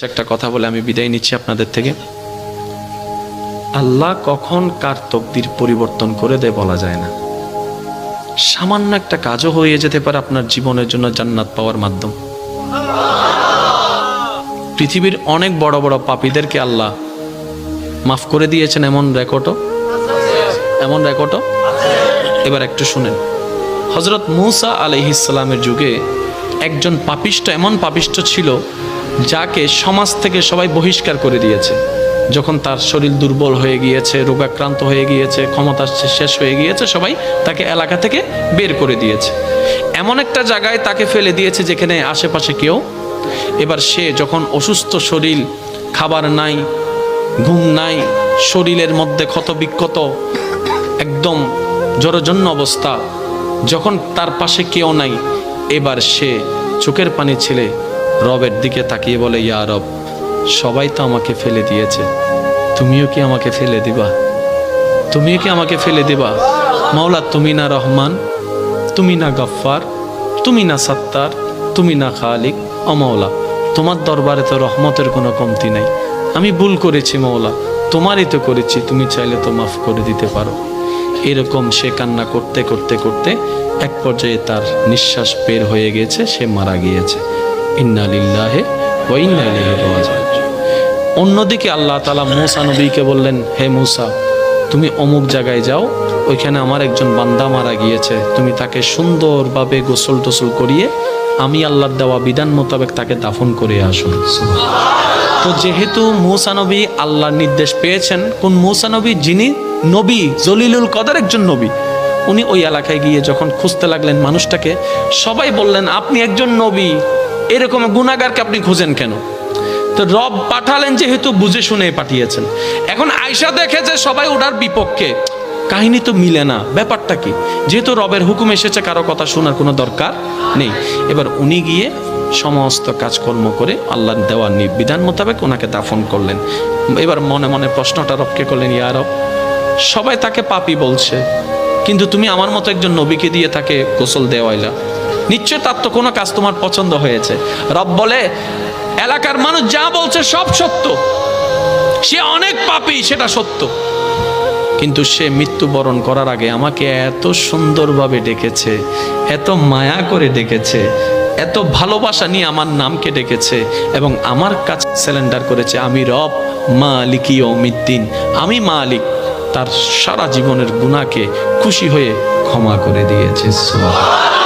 একটা কথা বলে আমি বিদায় নিচ্ছি আপনাদের থেকে। আল্লাহ কখন কার তকদির পরিবর্তন করে দেয় বলা যায় না। সামান্য একটা কাজও হয়ে যেতে পারে আপনার জীবনের জন্য জান্নাত পাওয়ার মাধ্যম। পৃথিবীর অনেক বড় বড় পাপীদেরকে আল্লাহ মাফ করে দিয়েছেন, এমন রেকর্ডও এবার একটু শুনেন। হযরত মূসা আলাইহিস সালামের যুগে একজন পাপিষ্ঠ, এমন পাপিষ্ঠ ছিল যাকে সমাজ থেকে সবাই বহিষ্কার করে দিয়েছে। যখন তার শরীর দুর্বল হয়ে গিয়েছে, রোগাক্রান্ত হয়ে গিয়েছে, ক্ষমতা শেষ হয়ে গিয়েছে, সবাই তাকে এলাকা থেকে বের করে দিয়েছে। এমন একটা জায়গায় তাকে ফেলে দিয়েছে যেখানে আশেপাশে কেউ। এবার সে যখন অসুস্থ শরীর, খাবার নাই, ঘুম নাই, শরীরের মধ্যে ক্ষত বিক্ষত, একদম জরজন্য অবস্থা, যখন তার পাশে কেউ নাই, এবার সে চোখের পানি ছেলে রবের দিকে তাকিয়ে বলে, ইয়া রব, সবাই তো আমাকে ফেলে দিয়েছে, তুমিও কি আমাকে ফেলে দিবা? মাওলা, তুমি না রহমান, তুমি না গফফার, তুমি না সত্তার, তুমি না খালিক। ও মাওলা, তোমার দরবারে তো রহমতের কোনো কমতি নাই। আমি ভুল করেছি মাওলা, তোমারই তো করেছি, তুমি চাইলে তো মাফ করে দিতে পারো। এরকম সে কান্না করতে করতে করতে এক পর্যায়ে তার নিঃশ্বাস বের হয়ে গেছে, সে মারা গিয়েছে। ইন্না লিল্লাহি ওয়া ইন্না ইলাইহি রাজিউন। অন্যদিকে আল্লাহ তাআলা মূসা নবীকে বললেন, হে মূসা, তুমি অমুক জায়গায় যাও, ওইখানে আমার একজন বান্দা মারা গিয়েছে, তুমি তাকে সুন্দরভাবে গোসল টোসল করিয়ে আমি আল্লাহর দেওয়া বিধান মোতাবেক তাকে দাফন করে আসুন। তো যেহেতু মূসা নবী আল্লাহর নির্দেশ পেয়েছেন, কোন মূসা নবী? যিনি নবী, জলিলুল কদর একজন নবী। উনি ওই এলাকায় গিয়ে যখন খুঁজতে লাগলেন মানুষটাকে, সবাই বললেন, আপনি একজন নবী, এরকম গুনাহগারকে আপনি খুঁজেন কেন? তো রব পাঠালেন, যেহেতু বুঝে শুনে পাঠিয়েছেন। এখন আয়েশা দেখে যে সবাই ওটার বিপক্ষে, কাহিনী তো মিলে না, ব্যাপারটা কি? যেহেতু রবের হুকুম এসেছে, কারো কথা শোনার কোনো দরকার নেই। এবার উনি গিয়ে সমস্ত কাজকর্ম করে আল্লাহর দেওয়া বিধান মোতাবেক ওনাকে দাফন করলেন। এবার মনে মনে প্রশ্নটা রবকে করলেন, ইয়া রব, সবাই তাকে পাপী বলছে, কিন্তু তুমি আমার মতো একজন নবীকে দিয়ে তাকে গোসল দেওয়াইলা, নিশ্চয় তার তো কোনো কাজ তোমার পছন্দ হয়েছে। রব বলে, এলাকার মানুষ যা বলছে সব সত্য, সে অনেক পাপী, সেটা সত্য, কিন্তু সে মৃত্যুবরণ করার আগে আমাকে এত সুন্দরভাবে ডেকেছে, এত মায়া করে ডেকেছে, এত ভালোবাসা নিয়ে আমার নামকে ডেকেছে এবং আমার কাছে স্যালেন্ডার করেছে, আমি রব মালিক ইয়াউমিদ্দিন, আমি মালিক। তার সারা জীবনের গুনাহকে খুশি হয়ে ক্ষমা করে দিয়েছে। সুবহানাল্লাহ।